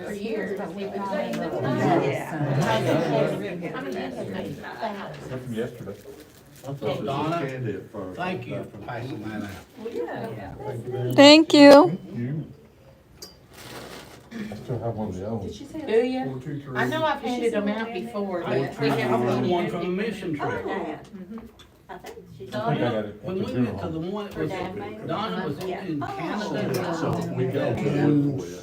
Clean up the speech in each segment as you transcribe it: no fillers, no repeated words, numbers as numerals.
For years, but we would From yesterday. Donna, thank you for passing that out. Thank you. I still have one of the old. Do you? I know I've handed them out before, but we I've haven't. got one from a mission trip. I think I got it at When the we went funeral to the home. one, was it, Donna was in Canada. We go to.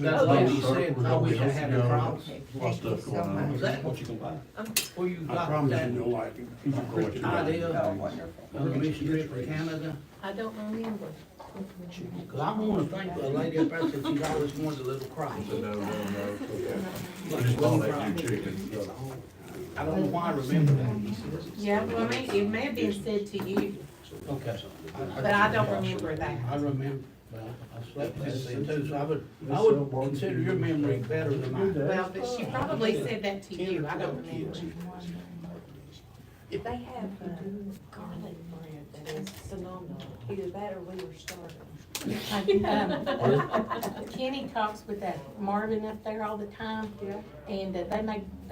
That lady said, I wish I had a cross. Was that What you gonna buy? where you I got promise that you don't like it. You can go what you got. idea of the mission trip in Canada? I don't remember. Cause I wanna thank the lady up there that she's always wanted a little cross. No. Just bought that new chicken. I don't know why I remember that. Yeah, well, it may have been said to you, Okay. but I don't remember that. I remember, well, I slept that day too, so I would consider your memory better than mine. Well, but she probably said that to you, I don't remember. They have garlic bread that is phenomenal. Either that or we were starving. Kenny talks with that Marvin up there all the time, and they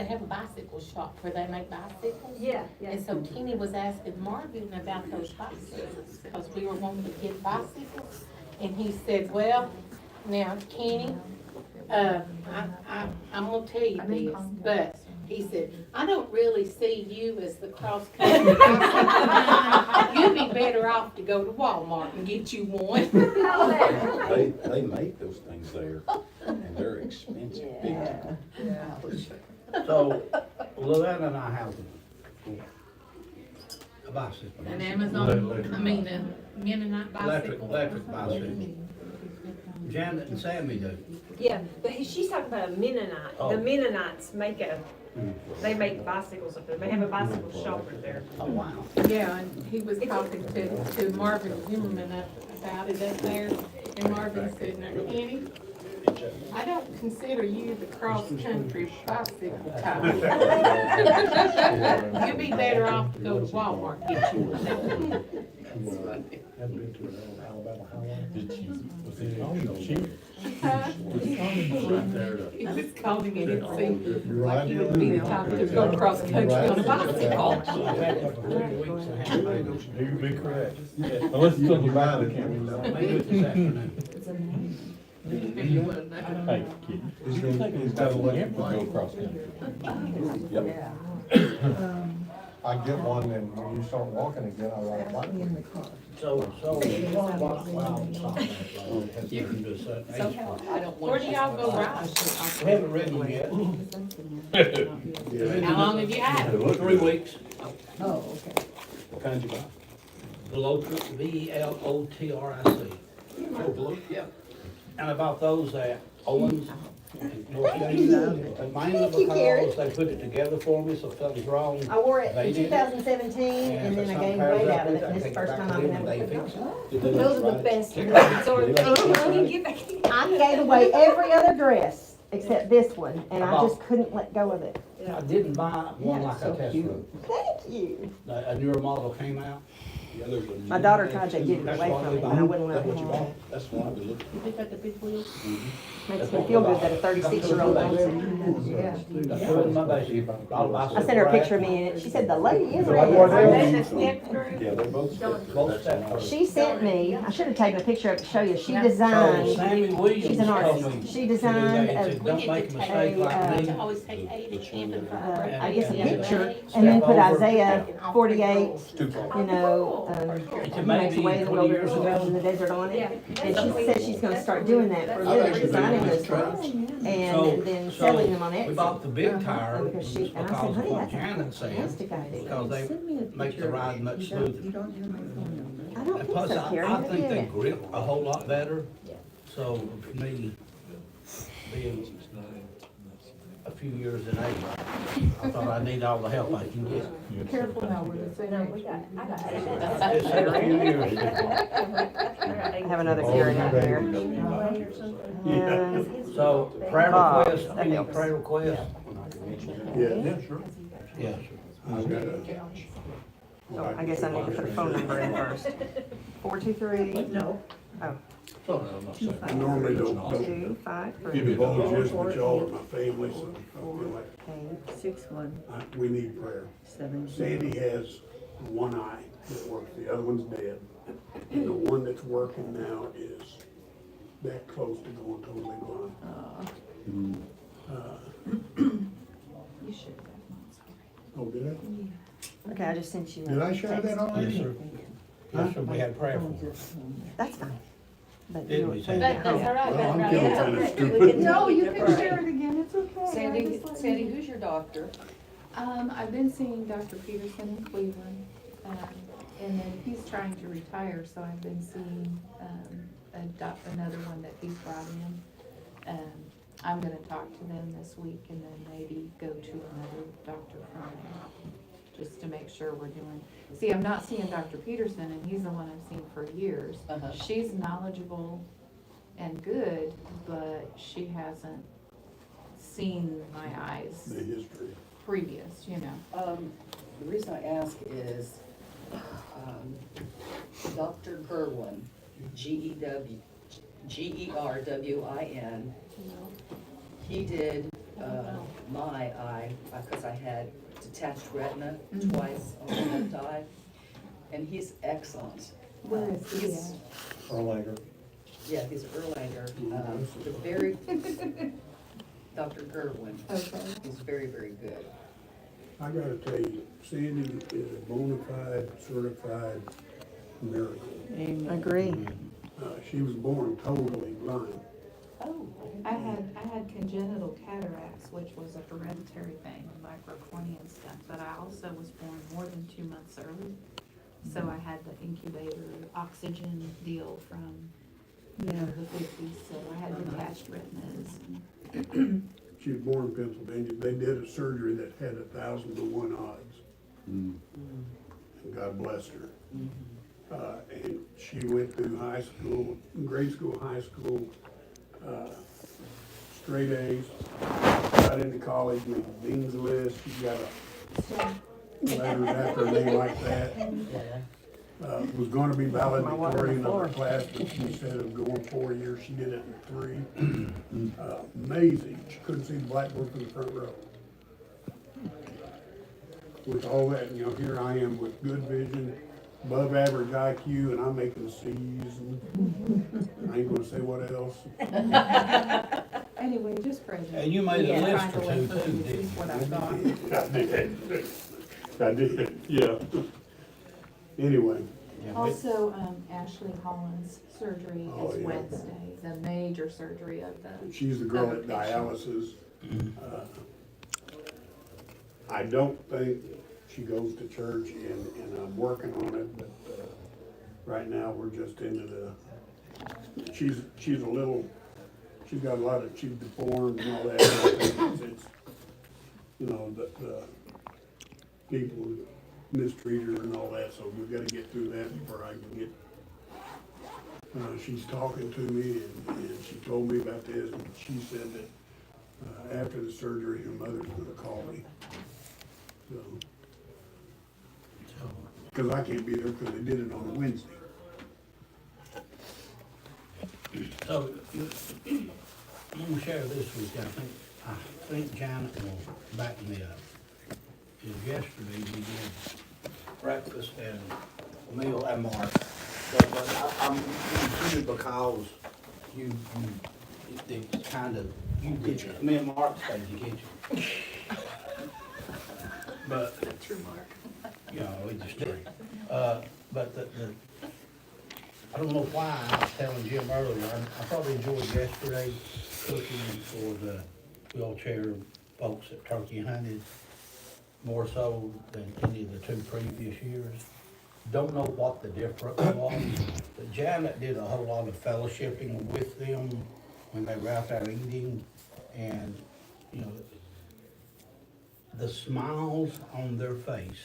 have a bicycle shop where they make bicycles. Yeah, And so Kenny was asking Marvin about those bicycles, because we were wanting to get bicycles, and he said, well, now, Kenny, I'm gonna tell you this, but he said, I don't really see you as the cross-country. You'd be better off to go to Walmart and get you one. They make those things there, and they're expensive, big time. So, Luann and I have a bicycle. An Amazon, Mennonite bicycle. Electric bicycle. Janet and Sammy do. Yeah, but she's talking about a Mennonite. Oh. The Mennonites they make bicycles up there. They have a bicycle shop up there. Oh, wow. Yeah, and he was talking to Marvin Zimmerman about it up there, and Marvin said, now, Kenny, I don't consider you the cross-country bicycle type. You'd be better off to go to Walmart and get you one. Did she, was it calling cheap? He was calling it, it seemed like he would be the type to go cross-country on a bicycle. I've had that for 3 weeks and I haven't made it. You'd be correct. Unless it's on the buy the camera. Maybe it's this afternoon. Hey, kid. You think it's got a lamp to go across country? Yep. I get one, and when you start walking again, I ride a bike. So, one block mile something has given to a certain age. Where do y'all go ride? We haven't ridden yet. How long have you had it? 3 weeks. What kind you buy? Velotric, VELOTRIC. Yeah. And about those at Owens. and North Carolina. And mainly because they put it together for me, so if something's wrong. I wore it they in did 2017 and then I gained weight out of it, and this is the first time I've been able to put it on. Those are the best. So I I gave away every other dress except this one, and I just couldn't let go of it. I didn't buy one Yeah, like so a test cute. run. Thank you. A newer model came out. My daughter tried to get it That's away what from we me, buy. but I wouldn't let That's what you her. bought? That's what I was looking You got the big wheels? Makes me feel good that a 36-year-old wants it. Yeah. That's two in my basket. I sent her a picture of me in it. She said, the lady is Are red. they the step for. through? Yeah, they're both. Both steps. She sent me, I should have taken a picture of it to show you. She So designed, Sammy Williams she's an told artist. me. She designed He a said, We don't get make a to mistake take, like me. to always take 80 camping for our I guess a birthday. picture, and then put Isaiah 48, you know, It's he makes away in the 20 years wilderness, ago. in the desert on it. And she said she's gonna start doing that for a living, designing those things, and then selling them on We Etsy. bought the big tire Because she, and I said, because of honey, what that's a Janet said, fantastic idea. because they make the ride much smoother. I don't And think plus, so, I Karen, think they yeah. grip a whole lot better. So for me, being a few years in age, I thought I need all the help I can get. Careful now, we're the same age. Just a few years. I have another Karen out here. So prayer Bob, request, that any helps. prayer request? Yeah, sure. Yes. I've got a couch. Oh, I guess I need to put a phone number in first. 423? No. Oh, I normally don't 2, 5, 3. divulge this, but y'all are my family, so I feel like 8, 6, 1, we need prayer. 7, Sandy has one eye that works, the other one's dead. And the one that's working now is that close to going totally blind. You should have. Oh, did I? Okay, I just sent you. Did I share that already? Yes, sir. Yes, sir, we had prayer for her. That's fine. But Did you- we when say you that? get That's all home- right, Well, I'm that's feeling right. kinda stupid. No, you can share it again, it's okay. Sandy, Sandy, who's your doctor? I've been seeing Dr. Peterson in Cleveland, and then he's trying to retire, so I've been seeing, another one that he's brought in. I'm gonna talk to them this week and then maybe go to another doctor from there, just to make sure we're doing. See, I'm not seeing Dr. Peterson, and he's the one I've seen for years. Uh-huh. She's knowledgeable and good, but she hasn't seen my eyes The history. previous, you know. The reason I ask is, Dr. Gerwin, Gerwin, he did, my eye, because I had detached retina twice on the left eye, and he's excellent. Where is he He's- at? Or later. Yeah, he's Erlanger, the very, Dr. Gerwin, Okay. he's very, very good. I gotta tell you, Sandy is a bona fide, certified miracle. Agree. She was born totally blind. Oh, I had congenital cataracts, which was a hereditary thing, microcornea and stuff, but I also was born more than 2 months early. So I had the incubator oxygen deal from, the 50s, so I had detached retinas. She was born in Pennsylvania. They did a surgery that had 1,000 to 1 odds. And God blessed her. And she went through high school, grade school, high school, straight A's. Got into college, made the dean's list. She got letters after her name like that. Was gonna be valedictorian of her class, but she said of going 4 years, she did it in 3. Amazing. She couldn't see the blackboard from the front row. With all that, here I am with good vision, above average IQ, and I'm making C's, and I ain't gonna say what else. Anyway, just praise him. And you made a Yeah, list trying to or wait two for too, him to see didn't what you? I've got. I did, yeah. Anyway, Also, Ashley Holland's surgery Oh, is yeah. Wednesday, the major surgery of the. she's the girl other at patient. dialysis. I don't think she goes to church, and I'm working on it, but, right now, we're just into she's a little, she's got a lot of, she's deformed and all that. It's, the people mistreat her and all that, so we've gotta get through that before I can get, she's talking to me, and she told me about this, and she said that, after the surgery, her mother's gonna call me. So, cause I can't be there, cause they did it on a Wednesday. So, I'm gonna share this with you. I think Janet will back me up. Is yesterday we did breakfast and meal at Mark. But I'm confused because it's kind of, me and Mark stayed in the kitchen. But, True, Mark. we just did. But I don't know why I was telling Jim earlier, I probably enjoyed yesterday cooking for the wheelchair folks that turkey hunted more so than any of the 2 previous years. Don't know what the difference was, but Janet did a whole lot of fellowshipping with them when they were out there eating, and, the smiles on their face,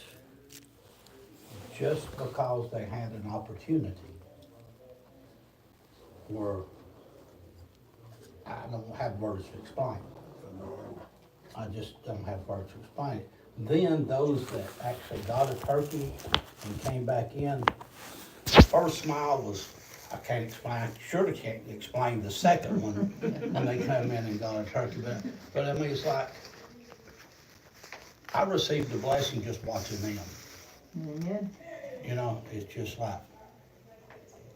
just because they had an opportunity, were, I don't have words to explain. I just don't have words to explain. Then those that actually got a turkey and came back in, first smile was I can't explain, surely can't explain the second one when they come in and got a turkey, but I mean, it's like, I received a blessing just watching them. Amen. You know, it's just like,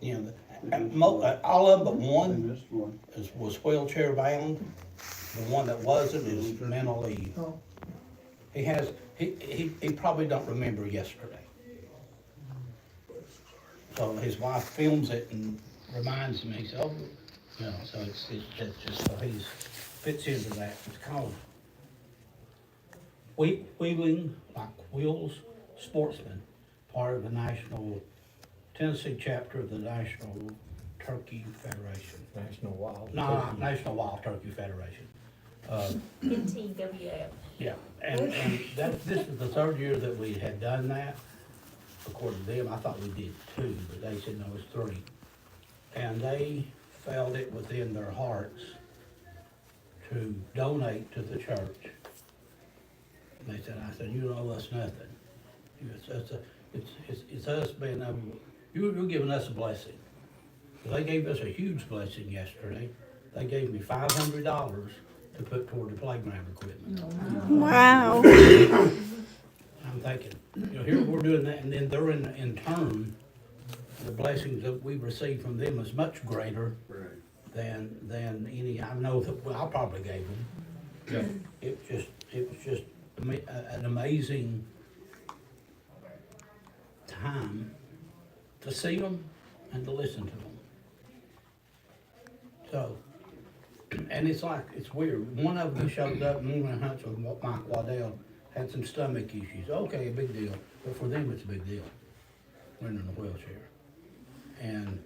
you know, all of them but one was wheelchair bound. The one that wasn't is mentally, he probably don't remember yesterday. So his wife films it and reminds me, so, you know, so it's just, so he's, fits into that. It's called Wheeling, like Wheels Sportsman, part of the Tennessee chapter of the National Turkey Federation. National Wild. No, National Wild Turkey Federation. NTWF. Yeah, and this is the third year that we had done that. According to them, I thought we did 2, but they said no, it's 3. And they felt it within their hearts to donate to the church. And they said, I said, you don't owe us nothing. It's us being able, you're giving us a blessing. They gave us a huge blessing yesterday. They gave me $500 to put toward the playground equipment. Wow. I'm thinking, you know, here we're doing that, and then they're in turn, the blessings that we receive from them is much greater than any, I know that, well, I probably gave them. It was just an amazing time to see them and to listen to them. So, and it's like, it's weird. One of them showed up and we went hunts with Mike Waddell, had some stomach issues. Okay, a big deal. But for them, it's a big deal. Went in a wheelchair. And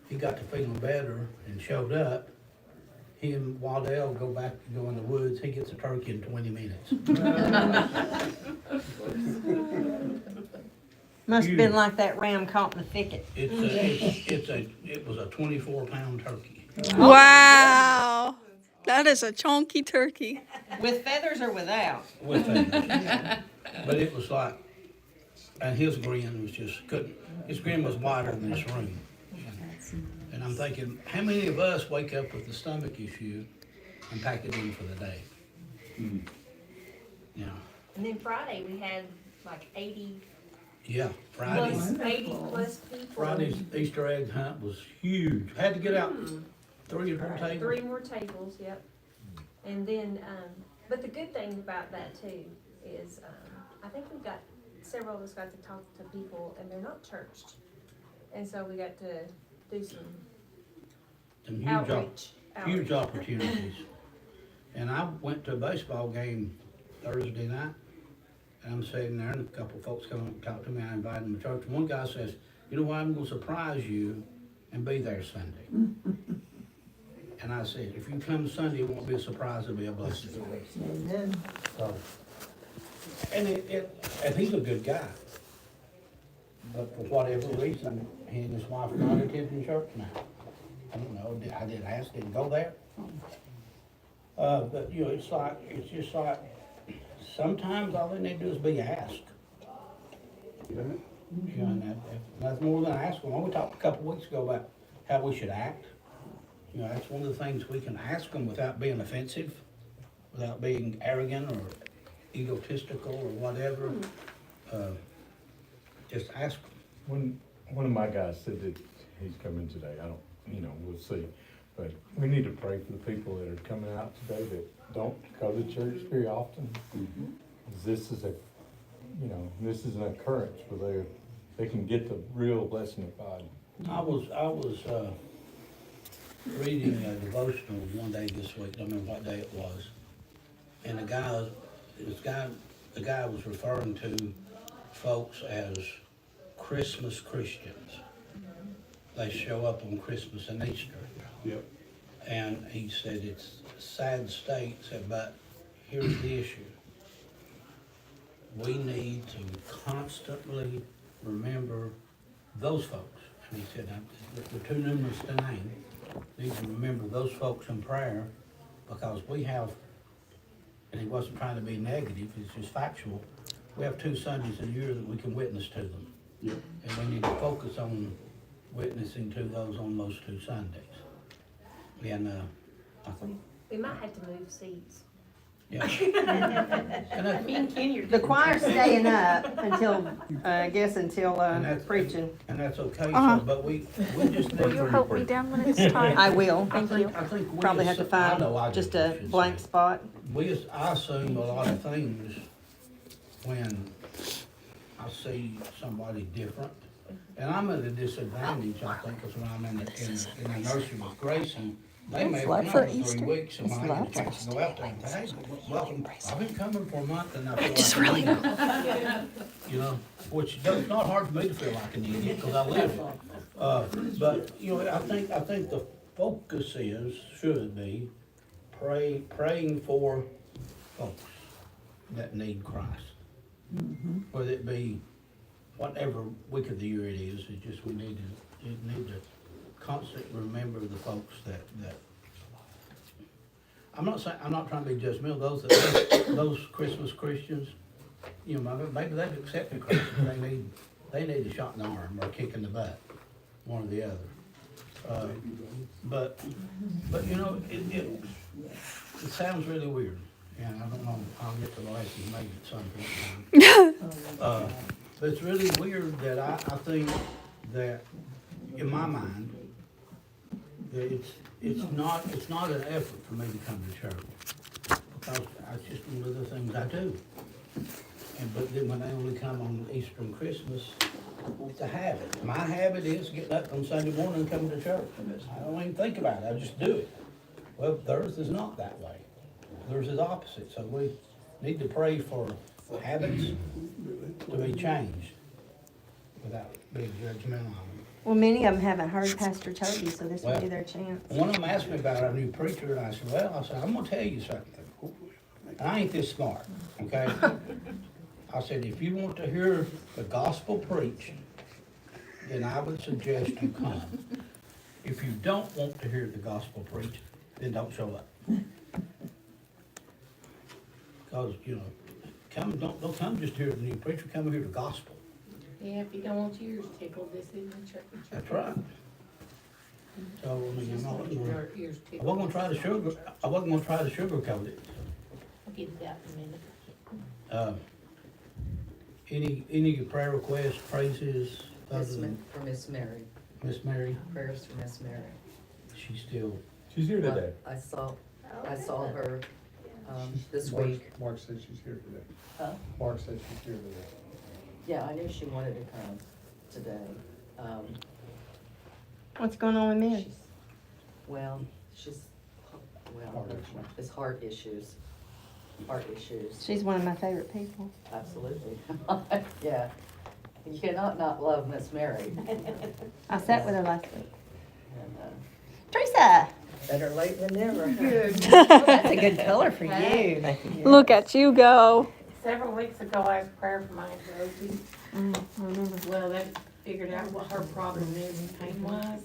he got to feeling better and showed up. He and Waddell go in the woods. He gets a turkey in 20 minutes. Must have been like that ram caught in the thicket. It was a 24-pound turkey. Wow. That is a chunky turkey. With feathers or without? With that. But it was like, and his grin was just his grin was wider than this room. And I'm thinking, how many of us wake up with a stomach issue and pack it in for the day? You know. And then Friday, we had like 80 Yeah, Friday. plus, 80 plus people. Friday's Easter egg hunt was huge. Had to get out 3 or 4 tables. 3 more tables, yep. And then, but the good thing about that too is, I think we got, several of us got to talk to people and they're not churched. And so we got to do some Some outreach. huge opportunities. And I went to a baseball game Thursday night, and I'm sitting there, and a couple of folks come up and talk to me. I invited them to church. One guy says, you know what, I'm gonna surprise you and be there Sunday. And I said, if you come Sunday, it won't be a surprise, it'll be a blessing. Amen. So, and and he's a good guy. But for whatever reason, he and his wife are not attending church now. I don't know, I didn't ask, didn't go there. But you know, it's just like, sometimes all they need to do is be asked. You know, and nothing more than ask them. We talked a couple weeks ago about how we should act. You know, that's one of the things we can ask them without being offensive, without being arrogant or egotistical or whatever. Just ask them. One of my guys said that he's coming today. I don't, we'll see. But we need to pray for the people that are coming out today that don't go to church very often. This is this is an occurrence where they can get the real blessing of God. I was reading a devotional one day this week, I don't remember what day it was, and the guy was referring to folks as Christmas Christians. They show up on Christmas and Easter. Yep. And he said it's a sad state, but here's the issue. We need to constantly remember those folks. And he said, they're too numerous to name. Need to remember those folks in prayer, because we have, and he wasn't trying to be negative, it's just factual, we have 2 Sundays a year that we can witness to them. Yep. And we need to focus on witnessing to those on those 2 Sundays. And, I think, We might have to move seats. yeah. And that's- Me and Kenny are. The choir's staying up until, I guess until, And that's- preaching. And that's okay, Uh-huh. so, but we just Will need you to. help me down when it's time? I will. I think we Probably have to I know I find just do, I a should blank say. spot. I assume a lot of things when I see somebody different. And I'm at a disadvantage, I think, because when I'm in the nursery with Grayson, they may have love come for for Easter. 3 weeks, and It's when I love get a chance to go out there and say, hey, welcome, I've been coming for a month and I feel Just like. really You know, which it's not hard for me to feel like an idiot, because I live it. But, you know, I think the focus should be praying for folks that need Christ. Whether it be whatever week of the year it is, it's just we need to constantly remember the folks that I'm not trying to be judgmental, those Christmas Christians, you know, maybe they've accepted Christ, they need a shot in the arm or a kick in the butt, one or the other. But you know, it sounds really weird, and I don't know, I'll get to the lesson maybe at some point. But it's really weird that I think that, in my mind, that it's not an effort for me to come to church, because that's just one of the things I do. But then when they only come on Easter and Christmas, it's a habit. My habit is getting up on Sunday morning and coming to church. I don't even think about it, I just do it. Well, theirs is not that way. Theirs is opposite, so we need to pray for habits to be changed without being judgmental on them. Well, many of them haven't heard Pastor Toby, so this will be their chance. One of them asked me about our new preacher, and I said, I'm gonna tell you something. I ain't this smart, okay? I said, if you want to hear the gospel preached, then I would suggest you come. If you don't want to hear the gospel preached, then don't show up. Because, you know, don't come just to hear the new preacher, come and hear the gospel. Yeah, if you don't want your ears tickled, this isn't a church. That's right. So, I mean, Just want your I ears tickled. wasn't gonna try to sugarcoat it. I'll get it out in a minute. Any prayer requests, praises, other than For Miss Mary, Miss Mary? prayers for Miss Mary. She's still, She's here today. I saw her, this week. Mark said she's here today. Huh? Mark said she's here today. Yeah, I knew she wanted to come today. What's going on with Mary? It's heart issues. Heart issues, She's one of my favorite people. absolutely. Yeah. You cannot not love Miss Mary. I sat with her last week. And, Teresa! better late than never. That's a good color for you. Look at you go. Several weeks ago, I asked prayer for my Aunt Rosie. I remember. Well, they figured out what her problem is and pain was.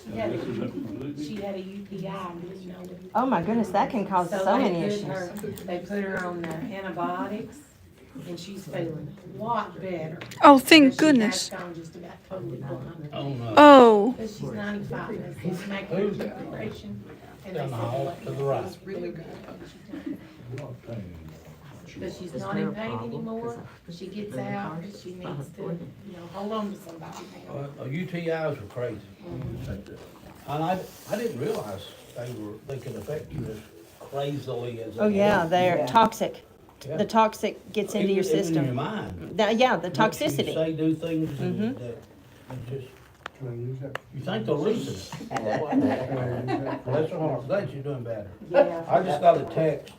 She had a UTI and didn't know it. Oh my goodness, that can cause so they many put issues. her- They put her on antibiotics, and she's feeling a lot better. Oh, thank But goodness. She has gone just about totally blind. oh no. Oh, But she's 95, and she's making a declaration, and they Down said, the hall "Well, to the right." it's really good." But she's not in pain anymore, she gets out, but she needs to, hold on to somebody now. UTIs are crazy. And I didn't realize they could affect you as crazily as. Oh yeah, they're toxic. Yeah. The toxic gets into your Even in your system. mind. Yeah, the Makes you toxicity. say, do things Mhm. that just, Can I use that? you think they're losing it. Can I use that? Bless her heart, glad you're doing better. Yeah. I just got a text